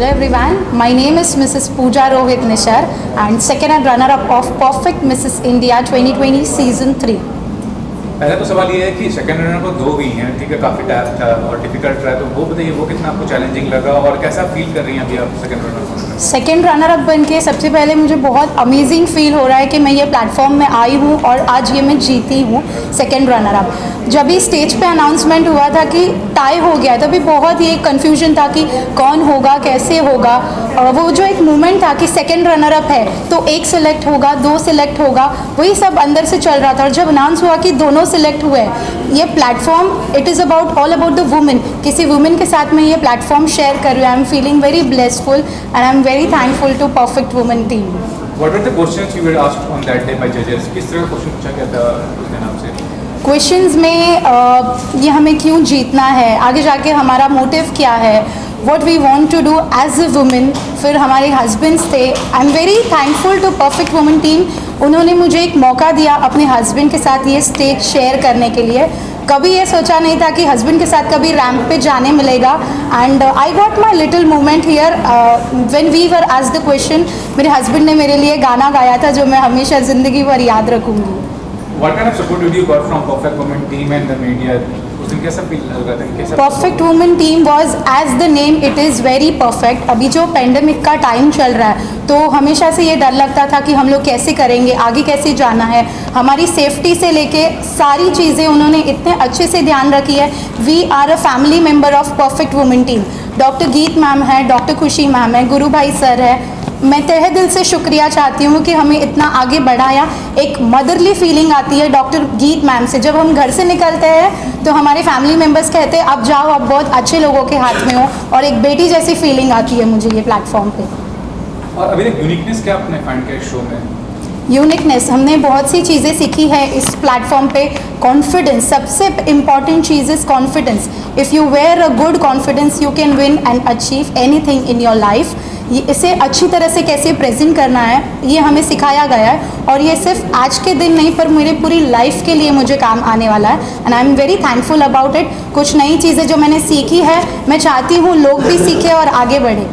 Hello everyone, my name is Mrs. Pooja Rohit Nishar and second and runner-up of Perfect Mrs. India 2020 Season 3. पहला तो सवाल ये है कि सेकंड रनर को 2 हुई हैं, ठीक है, काफ़ी टफ था और डिफिकल्ट रहा, तो वो बताइए वो कितना आपको चैलेंजिंग लगा और कैसा फील कर रही हैं अभी आप second runner? Second runner up बन के सबसे पहले मुझे बहुत अमेजिंग फील हो रहा है कि मैं ये प्लेटफॉर्म में आई हूँ और आज ये मैं जीती हूँ सेकेंड रनर अप। जब भी स्टेज पे अनाउंसमेंट हुआ था कि टाई हो गया तभी बहुत ही कन्फ्यूजन था कि कौन होगा कैसे होगा, और वो जो एक मोमेंट था कि सेकेंड रनर अप है तो एक सिलेक्ट होगा 2 सिलेक्ट होगा, वही सब अंदर से चल रहा था। और जब अनाउंस हुआ कि दोनों सिलेक्ट हुए, ये platform it is about all about the women, किसी वुमेन के साथ मैं ये प्लेटफॉर्म शेयर कर रही हूँ। I am feeling very blessful and I am very thankful to Perfect Women team. What were the questions you were asked on that day by judges? किस तरह का क्वेश्चन पूछा गया था उस दिन आपसे? क्वेश्चंस में ये हमें क्यों जीतना है, आगे जाके हमारा मोटिव क्या है, what we want to do as a woman, फिर हमारे हस्बैंड्स थे। I am very thankful to perfect women team, उन्होंने मुझे एक मौका दिया अपने हस्बैंड के साथ ये स्टेज शेयर करने के लिए। कभी ये सोचा नहीं था कि हस्बैंड के साथ कभी रैंप पे जाने मिलेगा, and I got my little moment here when we were asked the question. मेरे हस्बैंड ने मेरे लिए गाना गाया था जो मैं हमेशा ज़िंदगी भर याद रखूँगी। What kind of support did you got from Perfect Women team and the media? उस दिन कैसा फील लगा था? कैसा perfect women team was as the name it is very perfect. अभी जो पेंडेमिक का टाइम चल रहा है तो हमेशा से ये डर लगता था कि हम लोग कैसे करेंगे, आगे कैसे जाना है, हमारी सेफ्टी से लेके सारी चीज़ें उन्होंने इतने अच्छे से ध्यान रखी है। We are a family member of perfect women team. Doctor Geet ma'am है, डॉक्टर खुशी मैम है, गुरु भाई सर है। मैं तहे दिल से शुक्रिया चाहती हूँ कि हमें इतना आगे बढ़ाया। एक मदरली फीलिंग आती है डॉक्टर गीत मैम से। जब हम घर से निकलते हैं तो हमारे फैमिली मेम्बर्स कहते हैं अब जाओ, अब बहुत अच्छे लोगों के हाथ में हो, और एक बेटी जैसी फीलिंग आती है मुझे ये प्लेटफॉर्म पे। और अभी तक यूनिकनेस क्या आपने फाइंड किया शो में? यूनिकनेस हमने बहुत सी चीज़ें सीखी है इस प्लेटफॉर्म पे। कॉन्फिडेंस, सबसे इम्पॉर्टेंट चीज़ is confidence. If you wear a good confidence you can win and achieve anything in your life. ये इसे अच्छी तरह से कैसे प्रेजेंट करना है ये हमें सिखाया गया है, और ये सिर्फ आज के दिन नहीं पर मेरे पूरी लाइफ के लिए मुझे काम आने वाला है, and I am very thankful about it. कुछ नई चीज़ें जो मैंने सीखी है मैं चाहती हूँ लोग भी सीखें और आगे बढ़े।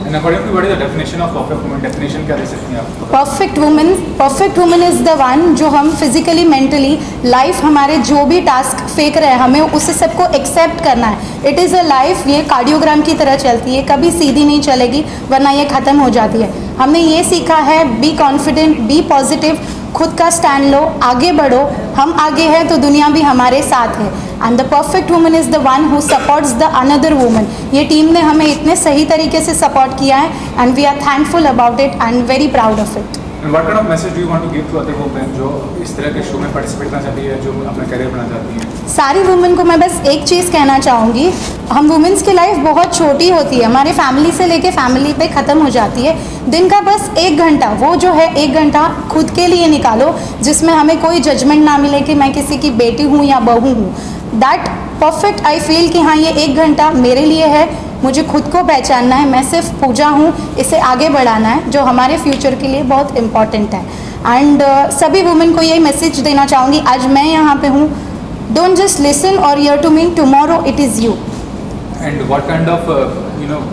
And according to what is the definition of perfect woman? Definition क्या दे सकती हैं आप? Perfect women is the one जो हम फिजिकली मेंटली लाइफ हमारे जो भी टास्क फेंक रहे हैं हमें उसे सबको एक्सेप्ट करना है। इट इज़ अ लाइफ, ये कार्डियोग्राम की तरह चलती है, कभी सीधी नहीं चलेगी वरना ये ख़त्म हो जाती है। हमने ये सीखा है बी कॉन्फिडेंट, बी पॉजिटिव, खुद का स्टैंड लो, आगे बढ़ो। हम आगे हैं तो दुनिया भी हमारे साथ है, and the perfect woman is the one who supports the another woman. ये टीम ने हमें इतने सही तरीके से सपोर्ट किया है, and we are thankful about it and very proud of it. And what kind of message do you want to give to other women जो इस तरह के शो में पार्टिसिपेट करना चाहती है, जो अपना करियर बनाना चाहती हैं? सारी वुमेन को मैं बस एक चीज़ कहना चाहूँगी, हम वुमेंस की लाइफ बहुत छोटी होती है, हमारे फैमिली से लेके फैमिली पे ख़त्म हो जाती है। दिन का बस 1 घंटा, वो जो है 1 घंटा खुद के लिए निकालो जिसमें हमें कोई जजमेंट ना मिले कि मैं किसी की बेटी हूँ या बहू हूँ। दैट परफेक्ट आई फील कि हाँ ये 1 घंटा मेरे लिए है, मुझे खुद को पहचानना है, मैं सिर्फ पूजा हूँ, इसे आगे बढ़ाना है जो हमारे फ्यूचर के लिए बहुत इम्पॉर्टेंट है। एंड सभी वुमेन को यही मैसेज देना चाहूँगी, आज मैं यहाँ पे हूँ, डोंट जस्ट लिसन और hear to me, tomorrow it is you. And what kind of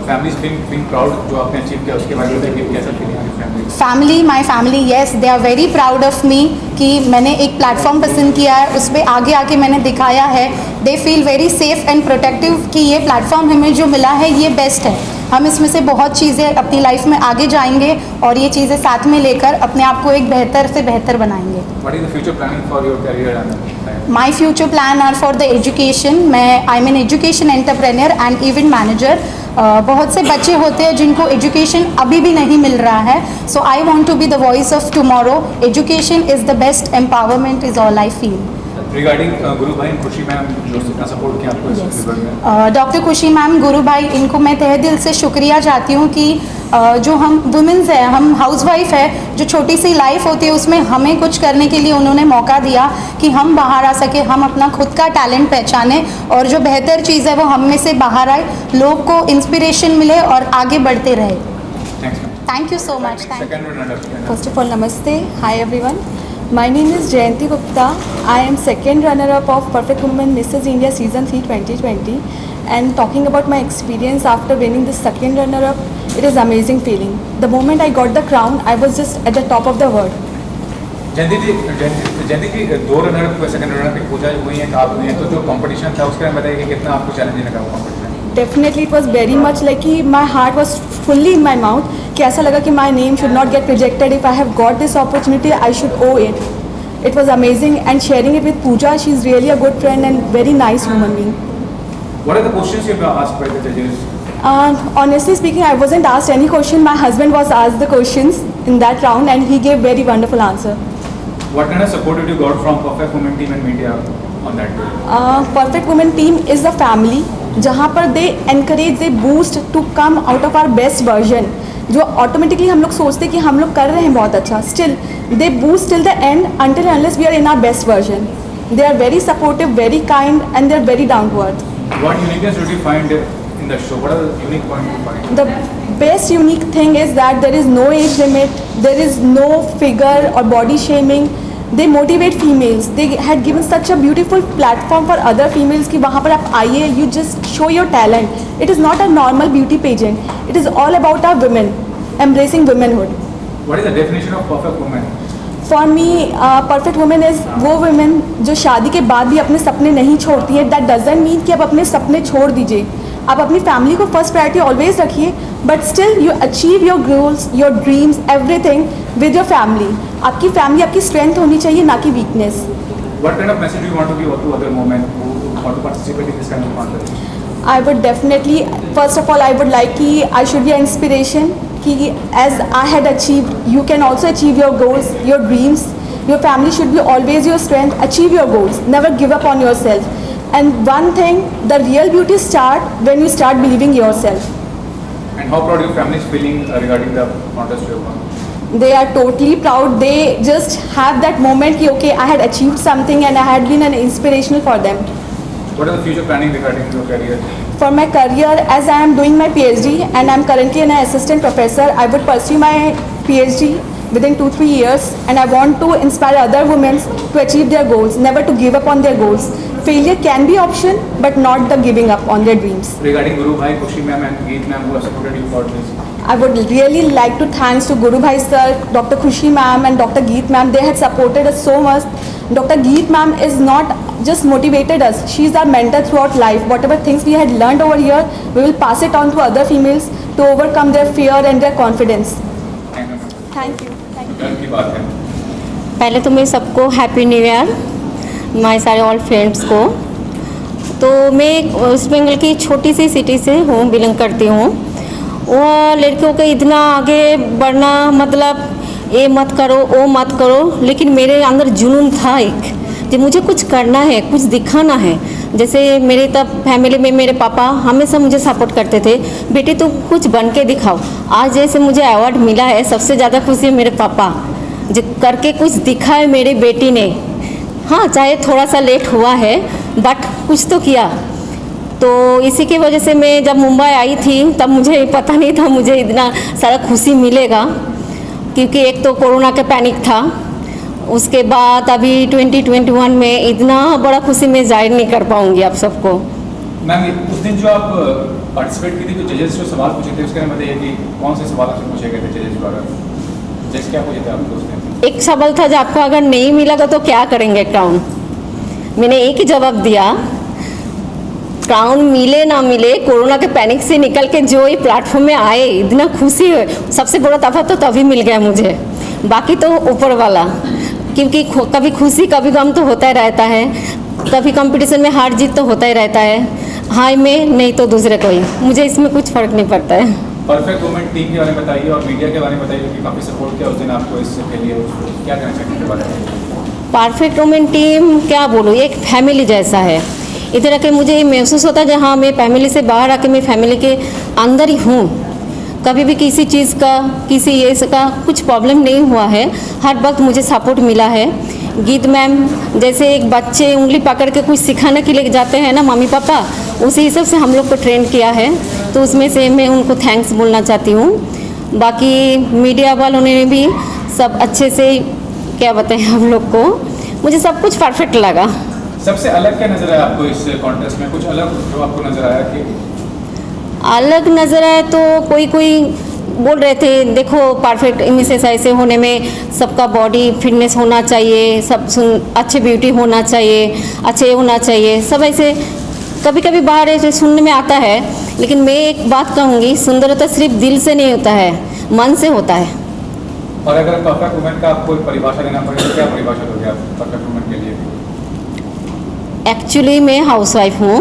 families being proud जो आपने अचीव किया उसके बारे में बताइए, कैसा फीलिंग है family? Family, my family, yes they are very proud of me कि मैंने एक प्लेटफॉर्म पसंद किया है, उस पर आगे आके मैंने दिखाया है। They feel very safe and protective कि ये प्लेटफॉर्म हमें जो मिला है ये बेस्ट है। हम इसमें से बहुत चीज़ें अपनी लाइफ में आगे जाएंगे और ये चीज़ें साथ में लेकर अपने आप को एक बेहतर से बेहतर बनाएंगे। What is the future planning for your career and my future plan are for the education. मैं I am an education entrepreneur and event manager. बहुत से बच्चे होते हैं जिनको एजुकेशन अभी भी नहीं मिल रहा है, so I want to be the voice of tomorrow. Education is the best empowerment is all I feel. Regarding Guru Bhai खुशी मैम जो इतना सपोर्ट किया आपको इस फीवर में? डॉक्टर खुशी मैम, गुरु भाई, इनको मैं तहे दिल से शुक्रिया चाहती हूँ कि जो हम वुमेंस हैं, हम हाउसवाइफ है, जो छोटी सी लाइफ होती है उसमें हमें कुछ करने के लिए उन्होंने मौका दिया कि हम बाहर आ सके, हम अपना खुद का टैलेंट पहचाने और जो बेहतर चीज़ है वो हम में से बाहर आए, लोग को इंस्पिरेशन मिले और आगे बढ़ते रहे। Thank you so much. First of all, namaste. Hi everyone. My name is Jayanti Gupta. I am second runner-up of Perfect Woman Mrs. India Season 3 2020. And talking about my experience after winning the second runner-up, it is amazing feeling. The moment I got the crown, I was just at the top of the world. Jayanti ji 2 runner second runner की पूजा हुई है, आप हुई हैं, तो जो competition था उसके बारे में बताइए कि कितना आपको चैलेंजिंग लगा वो competition? Definitely it was very much like कि my heart was fully in my mouth कि ऐसा लगा कि my name should not get rejected. If I have got this opportunity, I should owe it. It was amazing, and sharing it with Pooja, she is really a good friend and very nice human being. What are the questions you were asked by the judges? Honestly speaking, I wasn't asked any question. My husband was asked the questions in that round and he gave very wonderful answer. What kind of support did you got from Perfect Women team and media on that day? Perfect Women team is a family जहाँ पर they encourage, they boost to come out of our best version. जो automatically हम लोग सोचते हैं कि हम लोग कर रहे हैं बहुत अच्छा, still they boost till the end until unless we are in our best version. They are very supportive, very kind, and they are very down to earth. What uniqueness did you find in the show? What are the unique points you find? The best unique thing is that there is no age limit, there is no figure or body shaming. They motivate females. They had given such a beautiful platform for other females कि वहाँ पर आप आइए, you just show your talent. It is not a normal beauty pageant. It is all about our women, embracing womanhood. What is the definition of perfect woman? For me, perfect woman is वो women जो शादी के बाद भी अपने सपने नहीं छोड़ती है. That doesn't mean कि आप अपने सपने छोड़ दीजिए. आप अपनी फैमिली को फर्स्ट प्रायोरिटी ऑलवेज रखिए, but still you achieve your goals, your dreams, everything with your family. आपकी फैमिली आपकी स्ट्रेंथ होनी चाहिए, ना कि weakness. What kind of message do you want to give to other women who want to participate in this kind of contest? I would definitely, first of all, I would like कि I should be an inspiration कि as I had achieved, you can also achieve your goals, your dreams. Your family should be always your strength. Achieve your goals. Never give up on yourself. And one thing, the real beauty start when you start believing yourself. And how proud your family is feeling regarding the contest you have won? They are totally proud. They just have that moment कि okay, I had achieved something and I had been an inspirational for them. What are the future planning regarding your career? For my career, as I am doing my PhD and I am currently an assistant professor, I would pursue my PhD within 2-3 years, and I want to inspire other women to achieve their goals, never to give up on their goals. Failure can be option, but not the giving up on their dreams. Regarding Guru Bhai, Khushi ma'am and Geet ma'am who have supported you for this. I would really like to thanks to Guru Bhai sir, Dr. Khushi ma'am and Dr. Geet ma'am. They had supported us so much. Dr. Geet ma'am is not just motivated us. She is our mentor throughout life. Whatever things we had learned over here, we will pass it on to other females to overcome their fear and their confidence. Thank you. गर्व की बात है. पहले तो मैं सबको happy new year, हमारे सारे ऑल फ्रेंड्स को. तो मैं वेस्ट बंगाल की छोटी सी सिटी से हूँ, बिलोंग करती हूँ. वह लड़कियों के इतना आगे बढ़ना, मतलब ये मत करो वो मत करो, लेकिन मेरे अंदर जुनून था एक कि मुझे कुछ करना है, कुछ दिखाना है. जैसे मेरे तब फैमिली में मेरे पापा हमेशा मुझे सपोर्ट करते थे, बेटी तुम कुछ बन के दिखाओ. आज जैसे मुझे अवार्ड मिला है, सबसे ज़्यादा खुशी है मेरे पापा जो करके कुछ दिखा है मेरी बेटी ने. हाँ, चाहे थोड़ा सा लेट हुआ है बट कुछ तो किया. तो इसी की वजह से मैं जब मुंबई आई थी तब मुझे पता नहीं था मुझे इतना सारा खुशी मिलेगा, क्योंकि एक तो कोरोना का पैनिक था. उसके बाद अभी 2021 में इतना बड़ा खुशी मैं जाहिर नहीं कर पाऊंगी आप सबको. मैम, उस दिन जो आप पार्टिसिपेट की थी, जो जजेस जो सवाल पूछे थे उसके बारे में बताइए कि कौन से सवाल आपसे पूछे गए थे जजेस द्वारा? जज क्या पूछे थे आपको उस दिन? एक सवाल था जो आपको अगर नहीं मिलेगा तो क्या करेंगे क्राउन. मैंने एक ही जवाब दिया, क्राउन मिले ना मिले, कोरोना के पैनिक से निकल के जो ये प्लेटफॉर्म में आए, इतना खुशी है. सबसे बड़ा तोहफा तो तभी मिल गया मुझे, बाकी तो ऊपर वाला. क्योंकि कभी खुशी कभी गम तो होता ही रहता है, कभी कंपटीशन में हार जीत तो होता ही रहता है. हाय में नहीं तो दूसरे कोई, मुझे इसमें कुछ फ़र्क नहीं पड़ता है. परफेक्ट वुमेन टीम के बारे में बताइए और मीडिया के बारे में बताइए, क्योंकि काफ़ी सपोर्ट किया उस दिन आपको इसके लिए. क्या कहना चाहेंगे इसके बारे में? परफेक्ट वुमेन टीम क्या बोलूँ, एक फैमिली जैसा है. इधर आके मुझे ये महसूस होता है जहाँ मैं फैमिली से बाहर आके मैं फैमिली के अंदर ही हूँ. कभी भी किसी चीज़ का, किसी ये का कुछ प्रॉब्लम नहीं हुआ है. हर वक्त मुझे सपोर्ट मिला है. गीत मैम जैसे एक बच्चे उंगली पकड़ के कुछ सिखाने के लिए जाते हैं ना मम्मी पापा, उसी हिसाब से हम लोग को ट्रेन किया है. तो उसमें से मैं उनको थैंक्स बोलना चाहती हूँ. बाकी मीडिया वालों ने भी सब अच्छे से क्या बताएं हम लोग को, मुझे सब कुछ परफेक्ट लगा. सबसे अलग क्या नजर आया आपको इस कॉन्टेस्ट में? कुछ अलग जो आपको नजर आया कि अलग नज़र आए तो कोई कोई बोल रहे थे देखो परफेक्ट मिसेस ऐसे होने में सबका बॉडी फिटनेस होना चाहिए, सब अच्छे ब्यूटी होना चाहिए, अच्छे होना चाहिए, सब ऐसे कभी कभी बाहर ऐसे सुनने में आता है। लेकिन मैं एक बात कहूँगी, सुंदरता सिर्फ दिल से नहीं होता है, मन से होता है। और अगर परफेक्ट वुमेन का आपको परिभाषा देना पड़े तो क्या परिभाषा दोगे आप परफेक्ट वुमेन के लिए? एक्चुअली मैं हाउसवाइफ हूँ।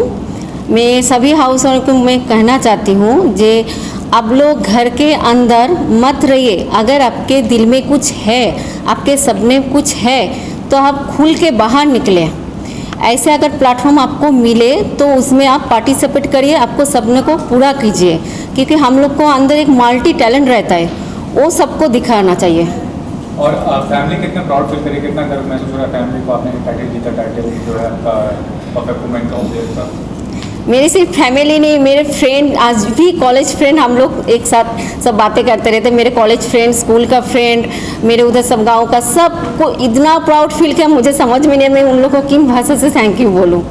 मैं सभी हाउसवाइफ को मैं कहना चाहती हूँ जे आप लोग घर के अंदर मत रहिए। अगर आपके दिल में कुछ है, आपके सपने कुछ है, तो आप खुल के बाहर निकलें। ऐसे अगर प्लेटफॉर्म आपको मिले तो उसमें आप पार्टिसिपेट करिए, आपको सपने को पूरा कीजिए, क्योंकि हम लोग को अंदर एक मल्टी टैलेंट रहता है, वो सबको दिखाना चाहिए। और फैमिली कितना प्राउड फील करिए, कितना गर्व महसूस हो रहा है फैमिली को आपने टाइटल जीता, टाइटल जो है आपका परफेक्ट वुमेन का उद्देश्य था? मेरी सिर्फ फैमिली नहीं, मेरे फ्रेंड, आज भी कॉलेज फ्रेंड, हम लोग एक साथ सब बातें करते रहते। मेरे कॉलेज फ्रेंड, स्कूल का फ्रेंड, मेरे उधर सब गांव का, सबको इतना प्राउड फील किया, मुझे समझ में नहीं, मैं उन लोगों को किन भाषा से थैंक यू बोलूँ।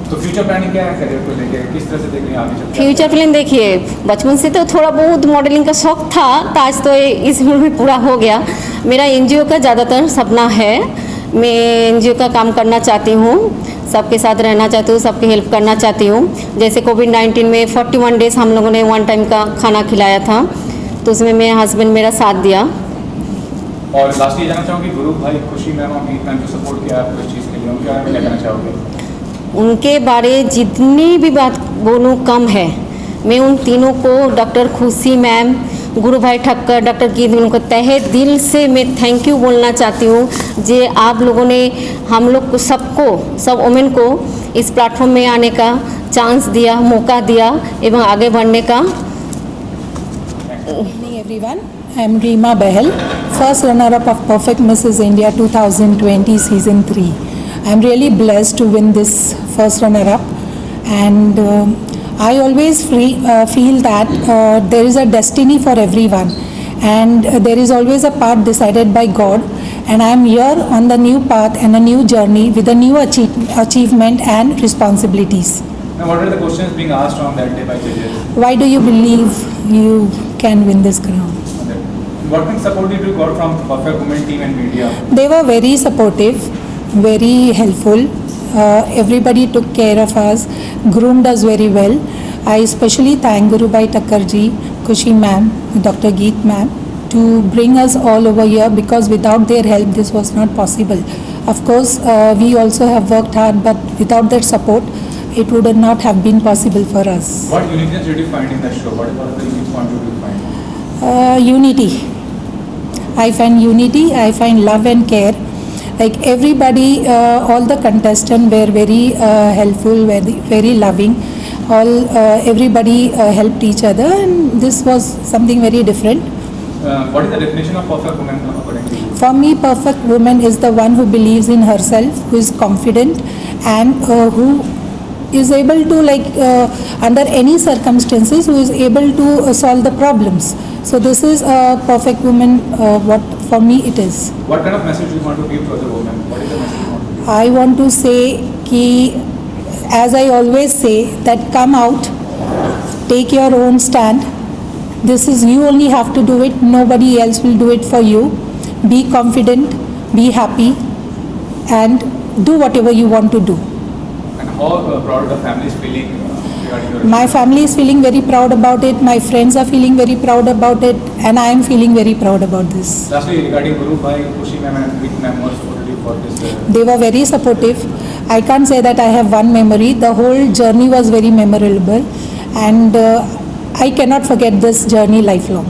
तो फ्यूचर प्लानिंग क्या है करियर को लेकर, किस तरह से देख रही हैं आगे चल के? फ्यूचर प्लान देखिए, बचपन से तो थोड़ा बहुत मॉडलिंग का शौक था, तो आज तो इस उम्र में पूरा हो गया। मेरा एनजीओ का ज़्यादातर सपना है, मैं एनजीओ का काम करना चाहती हूँ, सबके साथ रहना चाहती हूँ, सबकी हेल्प करना चाहती हूँ। जैसे कोविड-19 में 41 डेज़ हम लोगों ने वन टाइम का खाना खिलाया था, तो उसमें मेरे हस्बैंड मेरा साथ दिया। और लास्ट ये जानना चाहूँगी, गुरु भाई, खुशी मैम और गीत मैम जो सपोर्ट किया आपको इस चीज़ के लिए, उनके बारे में क्या कहना चाहोगे? उनके बारे जितनी भी बात बोलूँ कम है। मैं उन तीनों को, डॉक्टर खुशी मैम, गुरु भाई ठक्कर, डॉक्टर गीत मैम को तहे दिल से मैं थैंक यू बोलना चाहती हूँ जे आप लोगों ने हम लोग को, सबको, सब वुमेन को इस प्लेटफॉर्म में आने का चांस दिया, मौका दिया एवं आगे बढ़ने का। Evening everyone, I am Reema Bahel, first runner-up of Perfect Mrs. India 2020 Season 3. I am really blessed to win this first runner-up, and I always feel that there is a destiny for everyone, and there is always a path decided by God, and I am here on the new path and a new journey with a new achievement and responsibilities. Now, what are the questions being asked on that day by judges? Why do you believe you can win this crown? What kind of support did you got from Perfect Women team and media? They were very supportive, very helpful. Everybody took care of us, groomed us very well. I especially thank Guru Bhai Thakkar ji, Khushi ma'am, Dr. Geet ma'am to bring us all over here, because without their help this was not possible. Of course, we also have worked hard, but without their support it would not have been possible for us. What uniqueness did you find in the show? What was the unique point did you find? Unity. I find unity, I find love and care. Like everybody, all the contestants were very helpful, very loving. Everybody helped each other, and this was something very different. What is the definition of perfect woman according to you? For me, perfect woman is the one who believes in herself, who is confident, and who is able to, under any circumstances, who is able to solve the problems. So this is a perfect woman, what for me it is. What kind of message do you want to give to other women? What is the message you want to give? I want to say कि, as I always say, that come out, take your own stand. This is, you only have to do it, nobody else will do it for you. Be confident, be happy, and do whatever you want to do. And how proud the family is feeling regarding your... My family is feeling very proud about it, my friends are feeling very proud about it, and I am feeling very proud about this. Lastly, regarding Guru Bhai, Khushi ma'am and Geet ma'am, what supported you for this? They were very supportive. I can't say that I have one memory. The whole journey was very memorable, and I cannot forget this journey lifelong.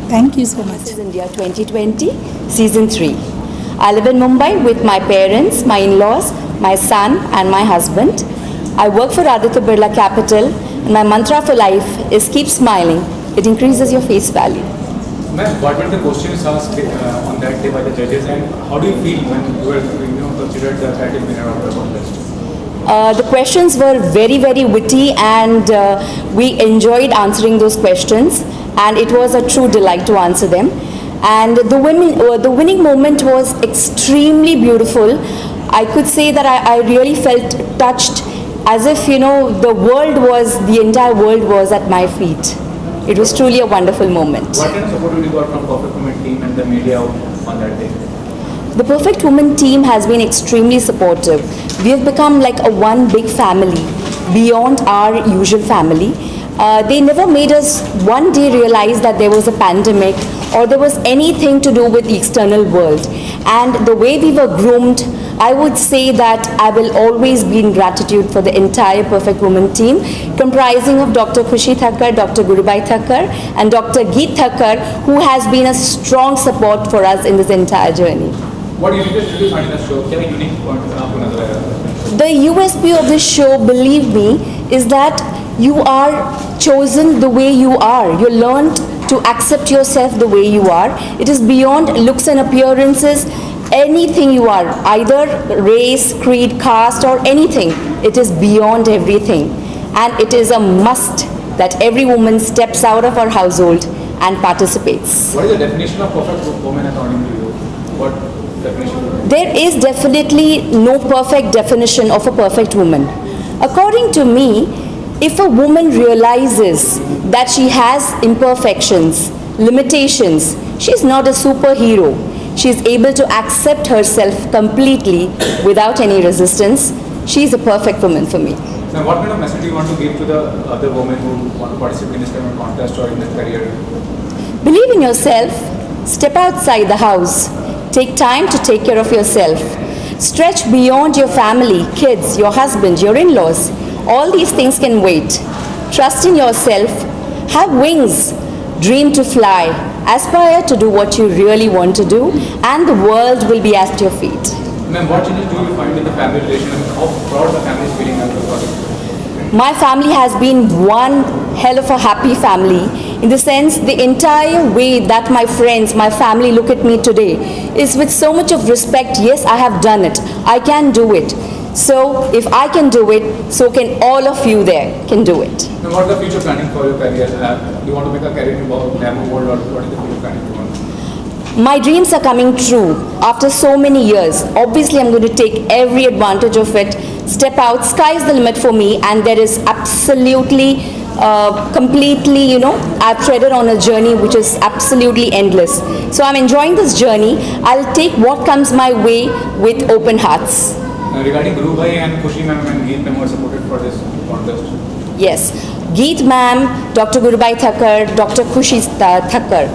Thank you so much. This is India 2020, Season 3. I live in Mumbai with my parents, my in-laws, my son and my husband. I work for Aditya Birla Capital, and my mantra for life is keep smiling. It increases your face value. Ma'am, what were the questions asked on that day by the judges, and how do you feel when you were considered the title winner of the contest? The questions were very, very witty, and we enjoyed answering those questions, and it was a true delight to answer them. and the winning moment was extremely beautiful. I could say that I really felt touched, as if the entire world was at my feet. It was truly a wonderful moment. What kind of support did you got from Perfect Women team and the media on that day? The Perfect Women team has been extremely supportive. We have become like a one big family beyond our usual family. They never made us one day realize that there was a pandemic or there was anything to do with the external world. And the way we were groomed, I would say that I will always be in gratitude for the entire Perfect Women team, comprising of Dr. Khushi Thakkar, Dr. Gurubai Thakkar, and Dr. Geet Thakkar, who has been a strong support for us in this entire journey. What uniqueness did you find in the show? क्या unique point आपको नजर आया? The USP of this show, believe me, is that you are chosen the way you are. You learned to accept yourself the way you are. It is beyond looks and appearances. Anything you are, either race, creed, caste, or anything, it is beyond everything. And it is a must that every woman steps out of her household and participates. What is the definition of perfect woman according to you? What definition? There is definitely no perfect definition of a perfect woman. According to me, if a woman realizes that she has imperfections, limitations, she is not a superhero. She is able to accept herself completely without any resistance. She is a perfect woman for me. Now, what kind of message do you want to give to the other women who want to participate in this kind of contest or in their career? Believe in yourself. Step outside the house. Take time to take care of yourself. Stretch beyond your family, kids, your husband, your in-laws. All these things can wait. Trust in yourself. Have wings. Dream to fly. Aspire to do what you really want to do, and the world will be at your feet. Ma'am, what changes do you find in the family relation and how proud the family is feeling after the project? My family has been one hell of a happy family, in the sense the entire way that my friends, my family look at me today is with so much of respect. Yes, I have done it. I can do it. So if I can do it, so can all of you there can do it. Now, what is the future planning for your career? Do you want to make a career in glamour world, or what is the future planning for you? My dreams are coming true after so many years. Obviously, I'm going to take every advantage of it, step out, sky's the limit for me, and there is absolutely, completely, I've treaded on a journey which is absolutely endless. So I'm enjoying this journey. I'll take what comes my way with open hearts. Regarding Guru Bhai and Khushi ma'am and Geet ma'am were supported for this contest. Yes, Geet ma'am, Dr. Gurubai Thakkar, Dr. Khushi Thakkar.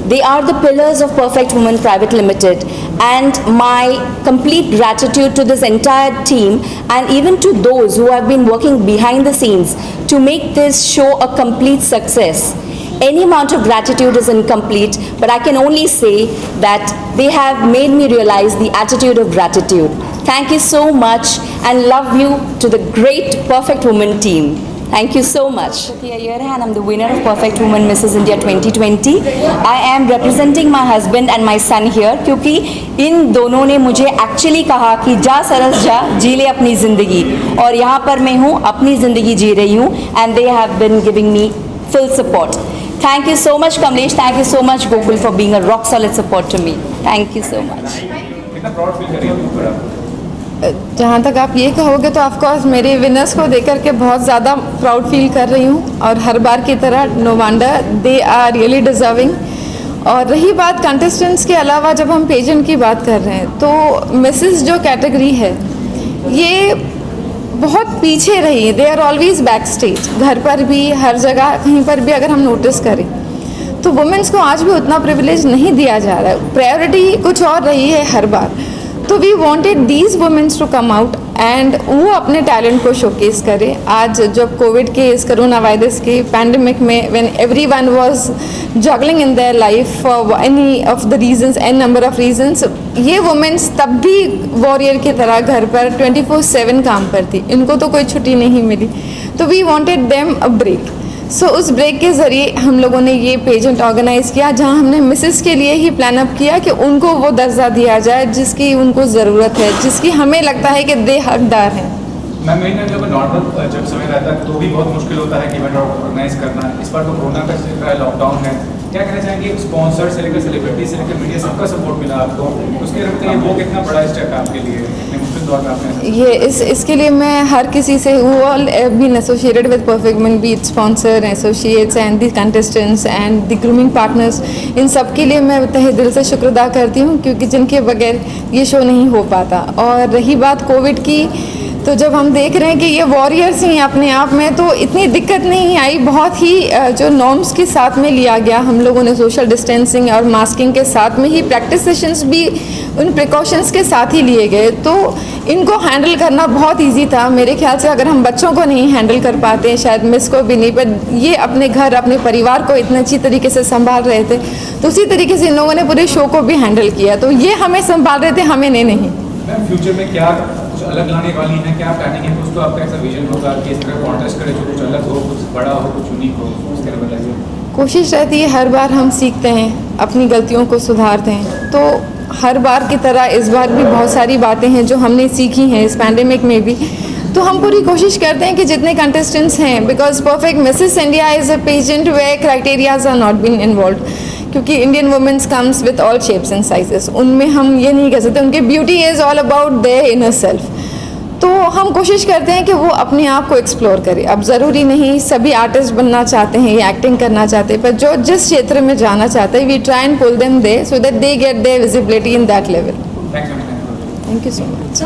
They are the pillars of Perfect Women Private Limited, and my complete gratitude to this entire team and even to those who have been working behind the scenes to make this show a complete success. Any amount of gratitude is incomplete, but I can only say that they have made me realize the attitude of gratitude. Thank you so much, and love you to the great Perfect Women team. Thank you so much. And I'm the winner of Perfect Woman Mrs. India 2020. I am representing my husband and my son here, क्योंकि इन दोनों ने मुझे actually कहा कि जा सरस जा, जी ले अपनी ज़िंदगी, और यहाँ पर मैं हूँ, अपनी ज़िंदगी जी रही हूँ, and they have been giving me full support. Thank you so much, Kamlesh. Thank you so much, Gokul, for being a rock solid support to me. Thank you so much. कितना प्राउड फील कर रही हैं ऊपर आप? जहाँ तक आप ये कहोगे तो ऑफकोर्स मेरे विनर्स को देख करके बहुत ज़्यादा प्राउड फील कर रही हूँ, और हर बार की तरह no wonder they are really deserving. और रही बात कंटेस्टेंट्स के अलावा, जब हम पेजेंट की बात कर रहे हैं, तो मिसेस जो कैटेगरी है ये बहुत पीछे रही. They are always back stage. घर पर भी, हर जगह कहीं पर भी अगर हम नोटिस करें तो वुमेंस को आज भी उतना प्रिविलेज नहीं दिया जा रहा है. प्रायोरिटी कुछ और रही है हर बार. तो we wanted these women's to come out and वो अपने टैलेंट को शोकेस करें. आज जब कोविड के, इस कोरोना वायरस के पैंडमिक में, when everyone was juggling in their life for any of the reasons, an number of reasons, ये वुमेन्स तब भी वॉरियर की तरह घर पर 24/7 काम करती. इनको तो कोई छुट्टी नहीं मिली. तो we wanted them a break. So उस ब्रेक के ज़रिए हम लोगों ने ये पेजेंट ऑर्गेनाइज़ किया, जहां हमने मिसेस के लिए ही प्लान अप किया कि उनको वो दर्जा दिया जाए जिसकी उनको ज़रूरत है, जिसकी हमें लगता है कि दे हकदार हैं. मैम, मेन जब नॉर्मल जब समय रहता है तो भी बहुत मुश्किल होता है कि इवेंट ऑर्गेनाइज करना. इस बार तो कोरोना का लॉकडाउन है, क्या कहना चाहेंगे, स्पॉन्सर से लेकर सेलिब्रिटी से लेकर मीडिया सबका सपोर्ट मिला आपको, उसके लिए बताइए वो कितना बड़ा स्टेप है आपके लिए, इतने मुश्किल दौर में आपने ये इसके लिए मैं हर किसी से who all been associated with Perfect Women, be it sponsor, associates and the contestants and the grooming partners, इन सब के लिए मैं तहे दिल से शुक्र अदा करती हूँ, क्योंकि जिनके बगैर ये शो नहीं हो पाता। और रही बात कोविड की, तो जब हम देख रहे हैं कि ये वॉरियर्स ही अपने आप में, तो इतनी दिक्कत नहीं आई, बहुत ही जो नॉर्म्स के साथ में लिया गया, हम लोगों ने सोशल डिस्टेंसिंग और मास्किंग के साथ में ही प्रैक्टिस सेशंस भी उन प्रिकॉशंस के साथ ही लिए गए, तो इनको हैंडल करना बहुत इजी था। मेरे ख्याल से अगर हम बच्चों को नहीं हैंडल कर पाते, शायद मिस को भी नहीं, पर ये अपने घर अपने परिवार को इतने अच्छी तरीके से संभाल रहे थे, तो उसी तरीके से इन लोगों ने पूरे शो को भी हैंडल किया, तो ये हमें संभाल रहे थे, हमें नहीं। मैम फ्यूचर में क्या कुछ अलग लाने वाली हैं, क्या प्लानिंग है, कुछ तो आपका ऐसा विजन होगा कि इस तरह कॉन्टेस्ट करे जो कुछ अलग हो, कुछ बड़ा हो, कुछ यूनिक हो, उसके लिए बताइए। कोशिश रहती है हर बार हम सीखते हैं, अपनी गलतियों को सुधारते हैं, तो हर बार की तरह इस बार भी बहुत सारी बातें हैं जो हमने सीखी हैं इस पैंडेमिक में भी, तो हम पूरी कोशिश करते हैं कि जितने कंटेस्टेंट्स हैं, because Perfect Mrs India is a pageant way criterias are not been involve, क्योंकि Indian womens comes with all shapes and sizes, उनमें हम ये नहीं कह सकते, उनकी beauty is all about their inner self, तो हम कोशिश करते हैं कि वो अपने आप को एक्सप्लोर करें। अब ज़रूरी नहीं सभी आर्टिस्ट बनना चाहते हैं या एक्टिंग करना चाहते हैं, पर जो जिस क्षेत्र में जाना चाहते हैं, we try and pull them they so that they get their visibility in that level. Thank you so much.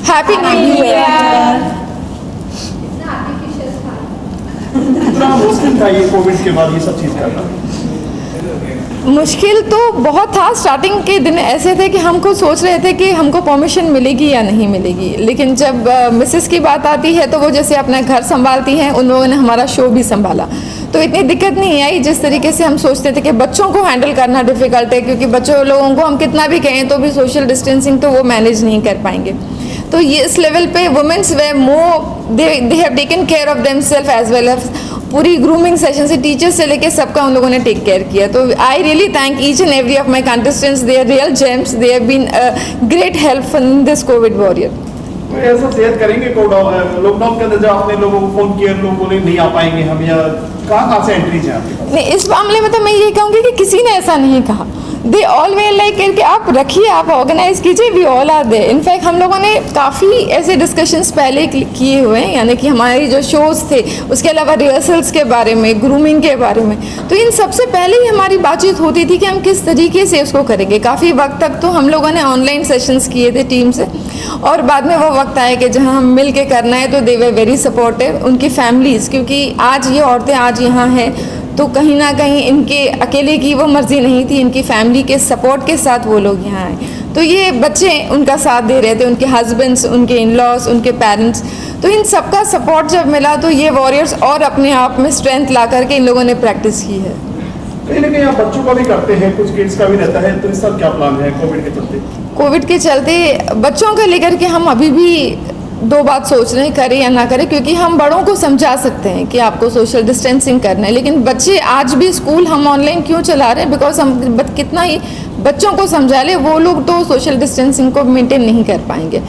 Happy new year. कितना मुश्किल था ये कोविड के बाद ये सब चीज़ करना? मुश्किल तो बहुत था, स्टार्टिंग के दिन ऐसे थे कि हम खुद सोच रहे थे कि हमको परमिशन मिलेगी या नहीं मिलेगी, लेकिन जब मिसेस की बात आती है तो वो जैसे अपना घर संभालती हैं, उन लोगों ने हमारा शो भी संभाला, तो इतनी दिक्कत नहीं आई जिस तरीके से हम सोचते थे कि बच्चों को हैंडल करना डिफ़िकल्ट है, क्योंकि बच्चों लोगों को हम कितना भी कहें तो भी सोशल डिस्टेंसिंग तो वो मैनेज नहीं कर पाएंगे, तो ये इस लेवल पे women's way more they have taken care of themself as well as पूरी ग्रूमिंग सेशन से टीचर्स से लेके सबका उन लोगों ने टेक केयर किया, तो I really thank each and every of my contestants, they are real gems, they have been great help in this covid warrior. ऐसा सेहत करेंगे लॉकडाउन के अंदर जब आपने लोगों को फोन किया, लोग बोले नहीं आ पाएंगे हम, या कहाँ से एंट्रीज है आपके पास? नहीं, इस मामले में तो मैं ये कहूँगी कि किसी ने ऐसा नहीं कहा, दे ऑल वे लाइक करके आप रखिए, आप ऑर्गेनाइज कीजिए, we all are there. In fact हम लोगों ने काफ़ी ऐसे डिस्कशंस पहले किए हुए हैं, यानी कि हमारे जो शोज़ थे उसके अलावा रिहर्सल्स के बारे में, ग्रूमिंग के बारे में, तो इन सबसे पहले ही हमारी बातचीत होती थी कि हम किस तरीके से उसको करेंगे। काफ़ी वक्त तक तो हम लोगों ने ऑनलाइन सेशंस किए थे टीम से, और बाद में वो वक्त आया कि जहाँ हम मिल के करना है, तो दे वर वेरी सपोर्टिव, उनकी फैमिलीज़, क्योंकि आज ये औरतें आज यहाँ हैं तो कहीं ना कहीं इनके अकेले की वो मर्ज़ी नहीं थी, इनकी फैमिली के सपोर्ट के साथ वो लोग यहाँ आए, तो ये बच्चे उनका साथ दे रहे थे, उनके हस्बैंड्स, उनके इन लॉज, उनके पेरेंट्स, तो इन सबका सपोर्ट जब मिला तो ये वॉरियर्स और अपने आप में स्ट्रेंथ ला करके इन लोगों ने प्रैक्टिस की है। कहीं ना कहीं आप बच्चों का भी करते हैं, कुछ किड्स का भी रहता है, तो इसका क्या प्लान है कोविड के चलते? कोविड के चलते बच्चों को लेकर के हम अभी भी दो बात सोच रहे हैं, करें या ना करें, क्योंकि हम बड़ों को समझा सकते हैं कि आपको सोशल डिस्टेंसिंग करना है, लेकिन बच्चे आज भी स्कूल हम ऑनलाइन क्यों चला रहे हैं, बिकॉज हम कितना ही बच्चों को समझा ले, वो लोग तो सोशल डिस्टेंसिंग को मेंटेन नहीं कर पाएंगे।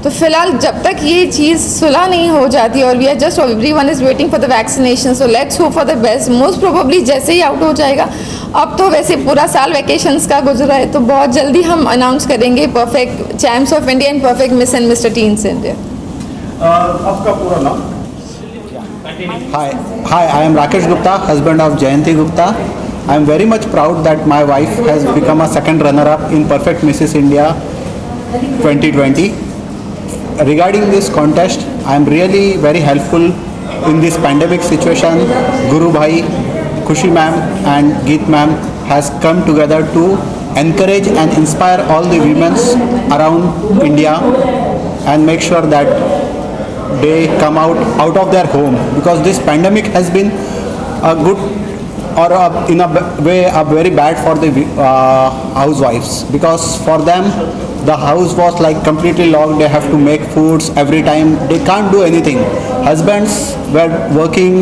तो फिलहाल जब तक ये चीज़ सुलह नहीं हो जाती, और we are just everyone is waiting for the vaccination, so let's hope for the best. Most probably जैसे ही आउट हो जाएगा, अब तो वैसे पूरा साल वैकेशंस का गुजरा है, तो बहुत जल्दी हम अनाउंस करेंगे perfect champs of India and perfect miss and mister teens India. आपका पूरा नाम? Hi, I am Rakesh Gupta, husband of Jayanti Gupta. I am very much proud that my wife has become a second runner-up in Perfect Mrs. India 2020. Regarding this contest, I am really very helpful in this pandemic situation. Guru Bhai, Khushi ma'am and Geet ma'am has come together to encourage and inspire all the women around India and make sure that they come out of their home, because this pandemic has been a good or in a way a very bad for the housewives, because for them the house was like completely locked. They have to make foods every time, they can't do anything. Husbands were working,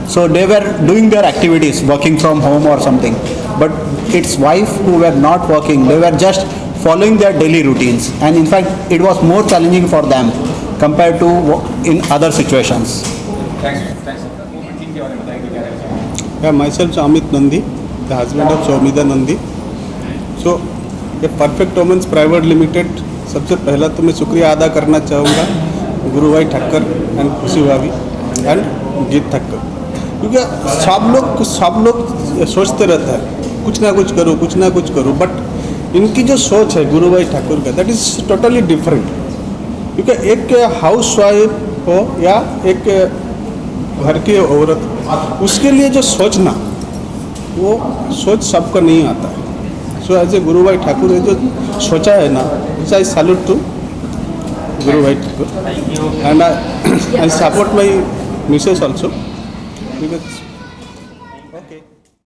so they were doing their activities, working from home or something, but it's wife who were not working, they were just following their daily routines, and in fact it was more challenging for them compared to in other situations. Thanks movement team के बारे में बताइए कि क्या कहना Yeah, myself Amit Nandi, the husband of Soumida Nandi. So, ये perfect women's private limited, सबसे पहला तो मैं शुक्रिया अदा करना चाहूँगा गुरु भाई ठक्कर एंड खुशी भाभी एंड गीत ठक्कर, क्योंकि सब लोग सोचते रहते हैं कुछ ना कुछ करो, बट इनकी जो सोच है गुरु भाई ठाकुर का, दैट इज़ टोटली डिफरेंट. क्योंकि एक हाउस वाइफ हो या एक घर की औरत, उसके लिए जो सोचना, वो सोच सबको नहीं आता है. सो एज ए गुरु भाई ठाकुर ने जो सोचा है ना, आई सैल्यूट टू गुरु भाई Thakur and I support my Mrs also, because